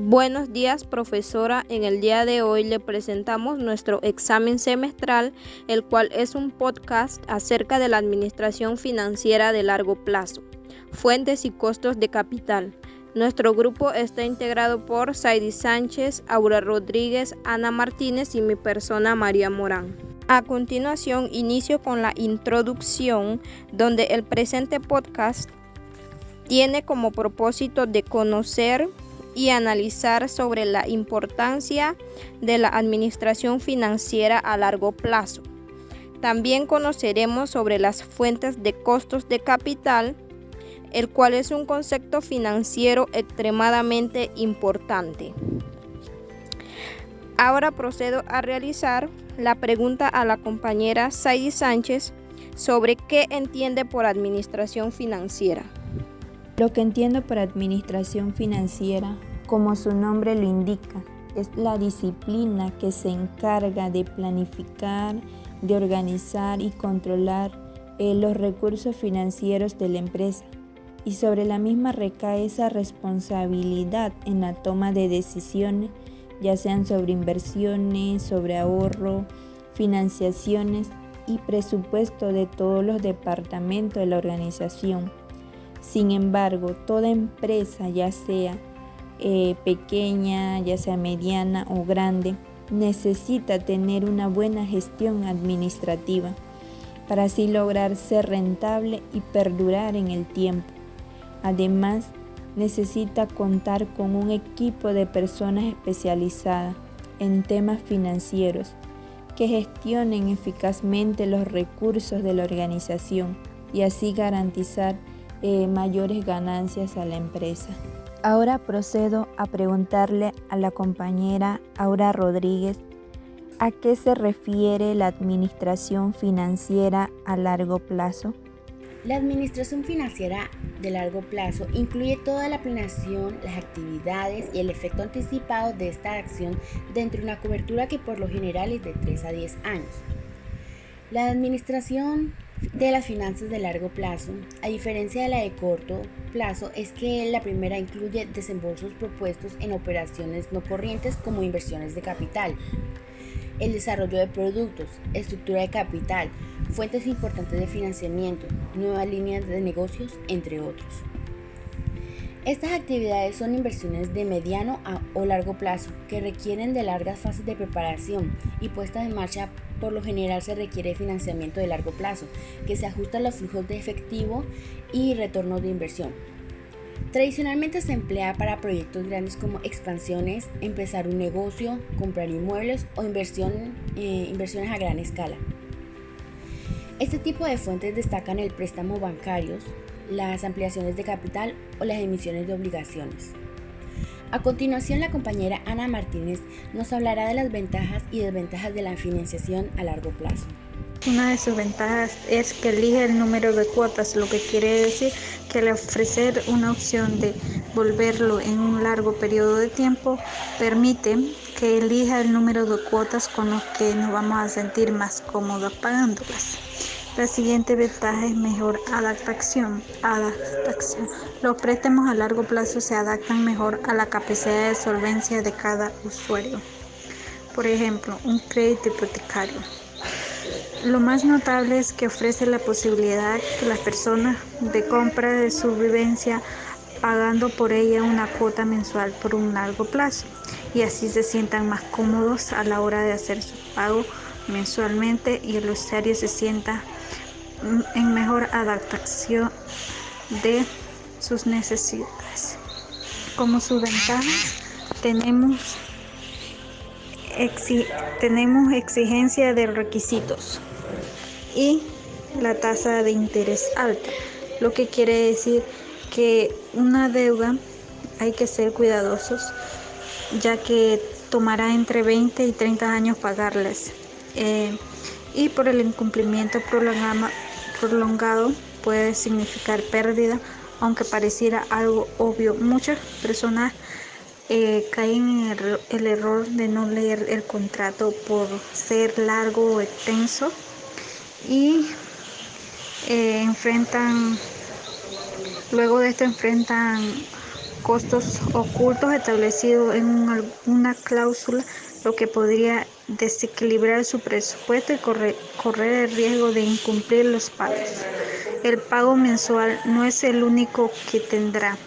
Buenos días, profesora. En el día de hoy le presentamos nuestro examen semestral, el cual es un podcast acerca de la administración financiera de largo plazo, fuentes y costos de capital. Nuestro grupo está integrado por Saidi Sánchez, Aura Rodríguez, Ana Martínez y mi persona María Morán. A continuación, inicio con la introducción, donde el presente podcast tiene como propósito de conocer y analizar sobre la importancia de la administración financiera a largo plazo. También conoceremos sobre las fuentes de costos de capital, el cual es un concepto financiero extremadamente importante. Ahora procedo a realizar la pregunta a la compañera Saidi Sánchez sobre qué entiende por administración financiera. Lo que entiendo por administración financiera, como su nombre lo indica, es la disciplina que se encarga de planificar, de organizar y controlar los recursos financieros de la empresa. Y sobre la misma recae esa responsabilidad en la toma de decisiones, ya sean sobre inversiones, sobre ahorro, financiaciones y presupuesto de todos los departamentos de la organización. Sin embargo, toda empresa, ya sea pequeña, ya sea mediana o grande, necesita tener una buena gestión administrativa para así lograr ser rentable y perdurar en el tiempo. Además, necesita contar con un equipo de personas especializadas en temas financieros que gestionen eficazmente los recursos de la organización y así garantizar mayores ganancias a la empresa. Ahora procedo a preguntarle a la compañera Aura Rodríguez ¿a qué se refiere la administración financiera a largo plazo? La administración financiera de largo plazo incluye toda la planeación, las actividades y el efecto anticipado de esta acción dentro de una cobertura que por lo general es de 3 a 10 años. La administración de las finanzas de largo plazo, a diferencia de la de corto plazo, es que la primera incluye desembolsos propuestos en operaciones no corrientes como inversiones de capital, el desarrollo de productos, estructura de capital, fuentes importantes de financiamiento, nuevas líneas de negocios, entre otros. Estas actividades son inversiones de mediano o largo plazo que requieren de largas fases de preparación y puesta en marcha. Por lo general se requiere financiamiento de largo plazo que se ajusta a los flujos de efectivo y retornos de inversión. Tradicionalmente se emplea para proyectos grandes como expansiones, empezar un negocio, comprar inmuebles o inversiones a gran escala. Este tipo de fuentes destacan el préstamo bancarios, las ampliaciones de capital o las emisiones de obligaciones. A continuación, la compañera Ana Martínez nos hablará de las ventajas y desventajas de la financiación a largo plazo. Una de sus ventajas es que elige el número de cuotas, lo que quiere decir que al ofrecer una opción de volverlo en un largo periodo de tiempo, permite que elija el número de cuotas con los que nos vamos a sentir más cómodos pagándolas. La siguiente ventaja es mejor adaptación. Los préstamos a largo plazo se adaptan mejor a la capacidad de solvencia de cada usuario. Por ejemplo, un crédito hipotecario. Lo más notable es que ofrece la posibilidad que las personas de compra de su vivienda pagando por ella una cuota mensual por un largo plazo y así se sientan más cómodos a la hora de hacer su pago mensualmente y el usuario se sienta en mejor adaptación de sus necesidades. Como sus ventajas tenemos exigencia de requisitos y la tasa de interés alta, lo que quiere decir que una deuda hay que ser cuidadosos, ya que tomará entre 20 y 30 años pagarlas, y por el incumplimiento prolongado puede significar pérdida, aunque pareciera algo obvio. Muchas personas caen en el error de no leer el contrato por ser largo o extenso y luego de esto enfrentan costos ocultos establecidos en una cláusula, lo que podría desequilibrar su presupuesto y correr el riesgo de incumplir los pagos. El pago mensual no es el único que tendrá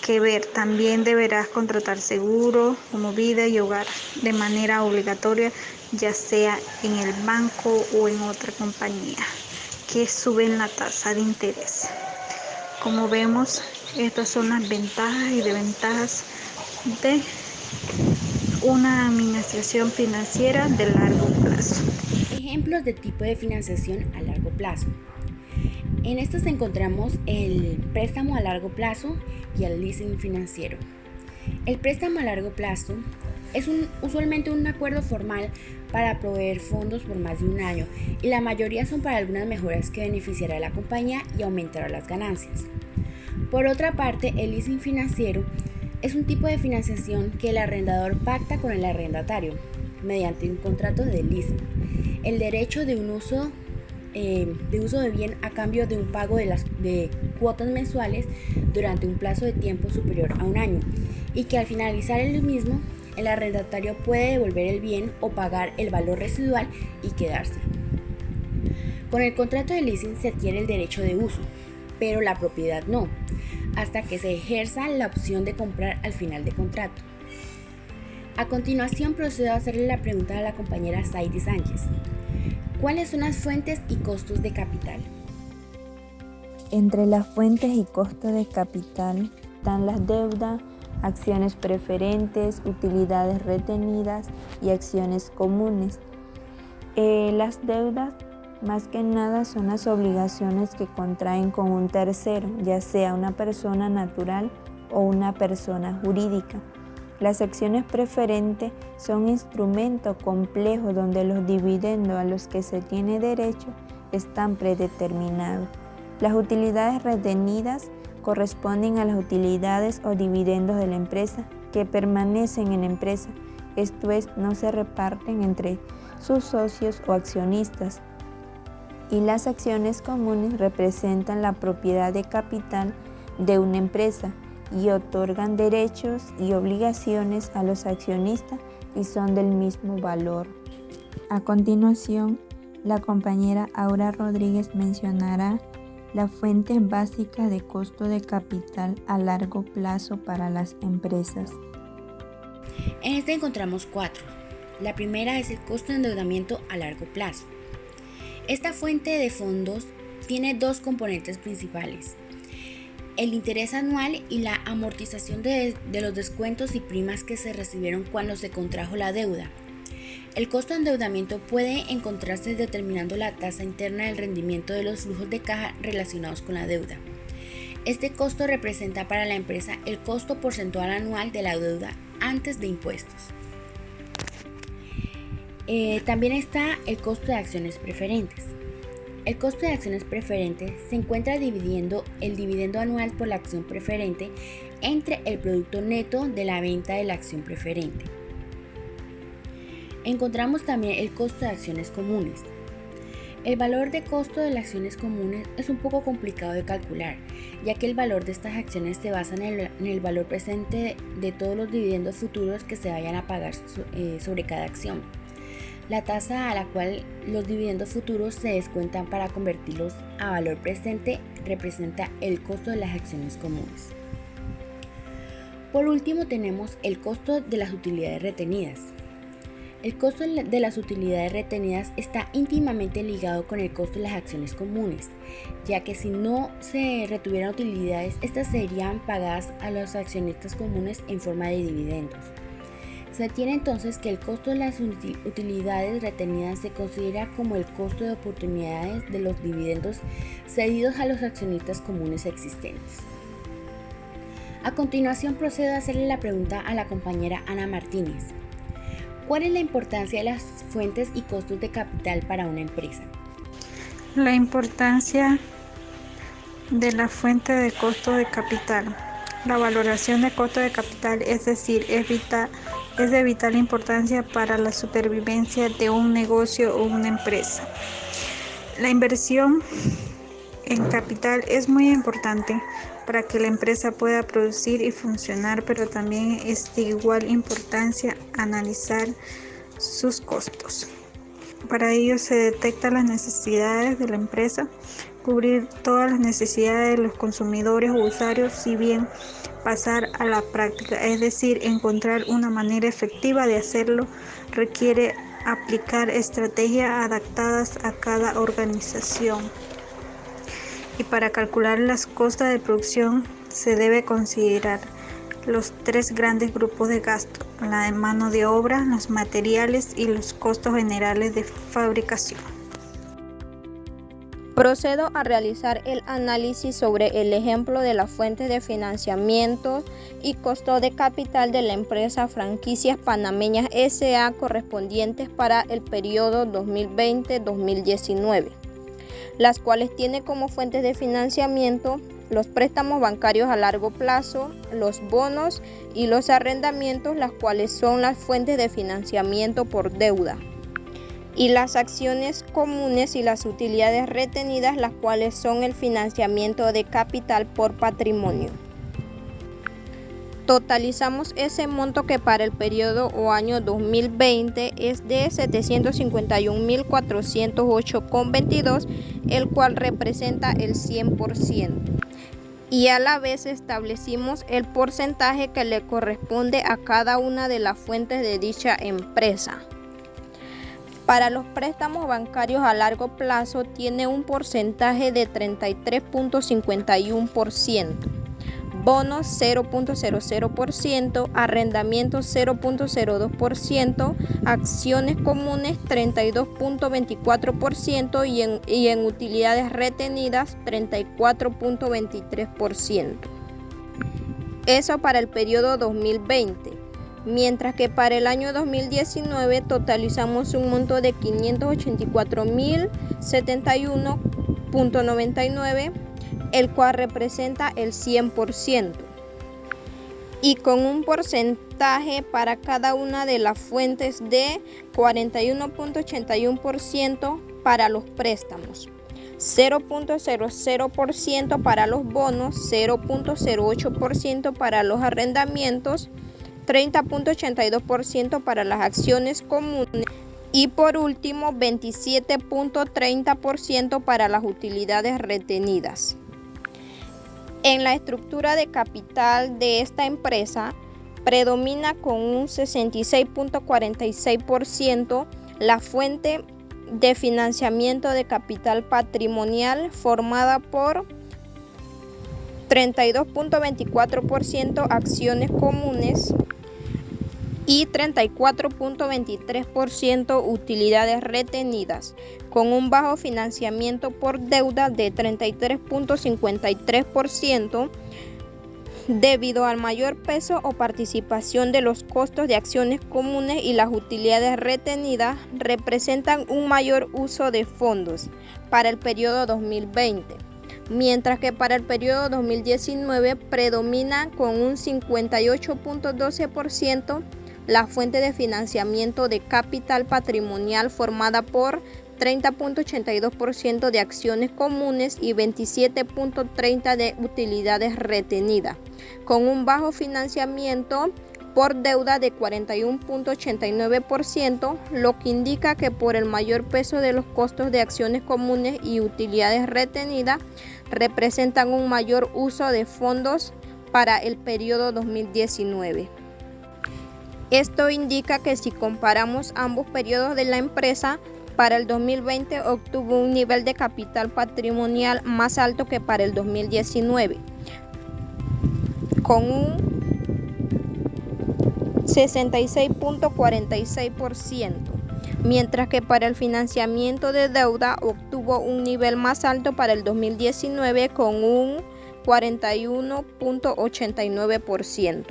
que ver. También deberás contratar seguro como vida y hogar de manera obligatoria, ya sea en el banco o en otra compañía, que suben la tasa de interés. Como vemos, estas son las ventajas y desventajas de una administración financiera de largo plazo. Ejemplos de tipo de financiación a largo plazo. En estos encontramos el préstamo a largo plazo y el leasing financiero. El préstamo a largo plazo es usualmente un acuerdo formal para proveer fondos por más de un año, y la mayoría son para algunas mejoras que beneficiará a la compañía y aumentará las ganancias. Por otra parte, el leasing financiero es un tipo de financiación que el arrendador pacta con el arrendatario mediante un contrato de leasing. El derecho de uso de bien a cambio de un pago de cuotas mensuales durante un plazo de tiempo superior a un año, y que al finalizar el mismo, el arrendatario puede devolver el bien o pagar el valor residual y quedárselo. Con el contrato de leasing se adquiere el derecho de uso, pero la propiedad no, hasta que se ejerza la opción de comprar al final del contrato. A continuación procedo a hacerle la pregunta a la compañera Saidi Sánchez. ¿Cuáles son las fuentes y costos de capital? Entre las fuentes y costos de capital están las deudas, acciones preferentes, utilidades retenidas y acciones comunes. Las deudas más que nada son las obligaciones que contraen con un tercero, ya sea una persona natural o una persona jurídica. Las acciones preferentes son instrumentos complejos donde los dividendos a los que se tiene derecho están predeterminados. Las utilidades retenidas corresponden a las utilidades o dividendos de la empresa que permanecen en la empresa, esto es, no se reparten entre sus socios o accionistas. Y las acciones comunes representan la propiedad de capital de una empresa y otorgan derechos y obligaciones a los accionistas y son del mismo valor. A continuación, la compañera Aura Rodríguez mencionará las fuentes básicas de costo de capital a largo plazo para las empresas. En este encontramos 4. La primera es el costo de endeudamiento a largo plazo. Esta fuente de fondos tiene 2 componentes principales: el interés anual y la amortización de los descuentos y primas que se recibieron cuando se contrajo la deuda. El costo de endeudamiento puede encontrarse determinando la tasa interna del rendimiento de los flujos de caja relacionados con la deuda. Este costo representa para la empresa el costo porcentual anual de la deuda antes de impuestos. También está el costo de acciones preferentes. El costo de acciones preferentes se encuentra dividiendo el dividendo anual por la acción preferente entre el producto neto de la venta de la acción preferente. Encontramos también el costo de acciones comunes. El valor de costo de las acciones comunes es un poco complicado de calcular, ya que el valor de estas acciones se basa en el valor presente de todos los dividendos futuros que se vayan a pagar sobre cada acción. La tasa a la cual los dividendos futuros se descuentan para convertirlos a valor presente representa el costo de las acciones comunes. Por último, tenemos el costo de las utilidades retenidas. El costo de las utilidades retenidas está íntimamente ligado con el costo de las acciones comunes, ya que si no se retuvieran utilidades, estas serían pagadas a los accionistas comunes en forma de dividendos. Se tiene entonces que el costo de las utilidades retenidas se considera como el costo de oportunidades de los dividendos cedidos a los accionistas comunes existentes. A continuación procedo a hacerle la pregunta a la compañera Ana Martínez. ¿Cuál es la importancia de las fuentes y costos de capital para una empresa? La importancia de la fuente de costo de capital. La valoración de costo de capital, es decir, es de vital importancia para la supervivencia de un negocio o una empresa. La inversión en capital es muy importante para que la empresa pueda producir y funcionar, pero también es de igual importancia analizar sus costos. Para ello se detectan las necesidades de la empresa, cubrir todas las necesidades de los consumidores o usuarios, y bien pasar a la práctica, es decir, encontrar una manera efectiva de hacerlo, requiere aplicar estrategias adaptadas a cada organización. Y para calcular las costas de producción se debe considerar los 3 grandes grupos de gasto: la de mano de obra, los materiales y los costos generales de fabricación. Procedo a realizar el análisis sobre el ejemplo de las fuentes de financiamiento y costo de capital de la empresa Franquicias Panameñas S.A. correspondientes para el periodo 2020-2019, las cuales tiene como fuentes de financiamiento los préstamos bancarios a largo plazo, los bonos y los arrendamientos, las cuales son las fuentes de financiamiento por deuda, y las acciones comunes y las utilidades retenidas, las cuales son el financiamiento de capital por patrimonio. Totalizamos ese monto que para el periodo o año 2020 es de 751.408,22, el cual representa el 100%. Y a la vez establecimos el porcentaje que le corresponde a cada una de las fuentes de dicha empresa. Para los préstamos bancarios a largo plazo tiene un porcentaje de 33.51%, bonos 0.00%, arrendamientos 0.02%, acciones comunes 32.24% y en utilidades retenidas 34.23%. Eso para el periodo 2020. Mientras que para el año 2019 totalizamos un monto de 584.071.99, el cual representa el 100%, y con un porcentaje para cada una de las fuentes de 41.81% para los préstamos, 0.00% para los bonos, 0.08% para los arrendamientos, 30.82% para las acciones comunes y por último 27.30% para las utilidades retenidas. En la estructura de capital de esta empresa predomina con un 66.46% la fuente de financiamiento de capital patrimonial, formada por 32.24% acciones comunes y 34.23% utilidades retenidas, con un bajo financiamiento por deuda de 33.53%, debido al mayor peso o participación de los costos de acciones comunes, y las utilidades retenidas representan un mayor uso de fondos para el periodo 2020. Mientras que para el periodo 2019 predomina con un 58.12% la fuente de financiamiento de capital patrimonial, formada por 30.82% de acciones comunes y 27.30% de utilidades retenidas, con un bajo financiamiento por deuda de 41.89%, lo que indica que por el mayor peso de los costos de acciones comunes y utilidades retenidas representan un mayor uso de fondos para el periodo 2019. Esto indica que si comparamos ambos periodos de la empresa, para el 2020 obtuvo un nivel de capital patrimonial más alto que para el 2019, con un 66.46%, mientras que para el financiamiento de deuda obtuvo un nivel más alto para el 2019 con un 41.89%.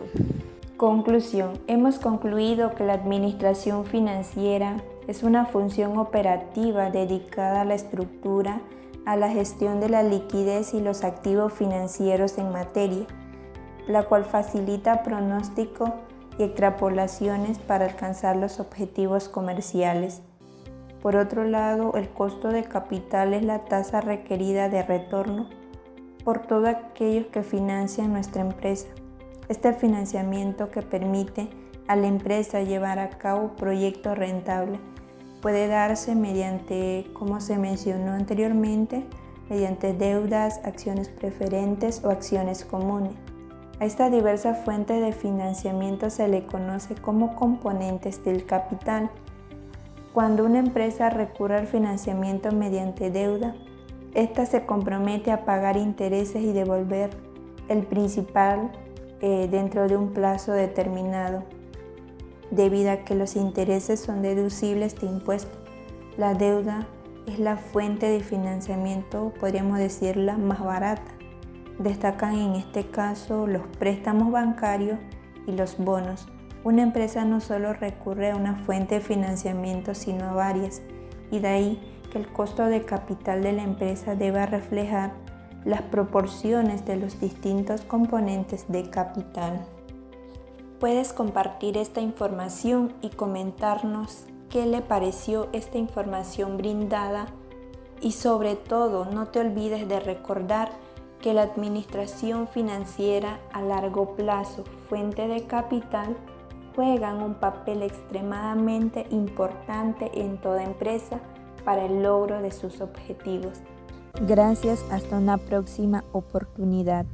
Conclusión. Hemos concluido que la administración financiera es una función operativa dedicada a la estructura, a la gestión de la liquidez y los activos financieros en materia, la cual facilita pronóstico y extrapolaciones para alcanzar los objetivos comerciales. Por otro lado, el costo de capital es la tasa requerida de retorno por todos aquellos que financian nuestra empresa. Este financiamiento que permite a la empresa llevar a cabo proyectos rentables puede darse mediante, como se mencionó anteriormente, mediante deudas, acciones preferentes o acciones comunes. A estas diversas fuentes de financiamiento se le conoce como componentes del capital. Cuando una empresa recurre al financiamiento mediante deuda, ésta se compromete a pagar intereses y devolver el principal dentro de un plazo determinado, debido a que los intereses son deducibles de impuestos. La deuda es la fuente de financiamiento, podríamos decirla, más barata. Destacan en este caso los préstamos bancarios y los bonos. Una empresa no solo recurre a una fuente de financiamiento, sino a varias, y de ahí que el costo de capital de la empresa deba reflejar las proporciones de los distintos componentes de capital. Puedes compartir esta información y comentarnos qué le pareció esta información brindada, y sobre todo no te olvides de recordar que la administración financiera a largo plazo, fuente de capital, juegan un papel extremadamente importante en toda empresa para el logro de sus objetivos. Gracias, hasta una próxima oportunidad.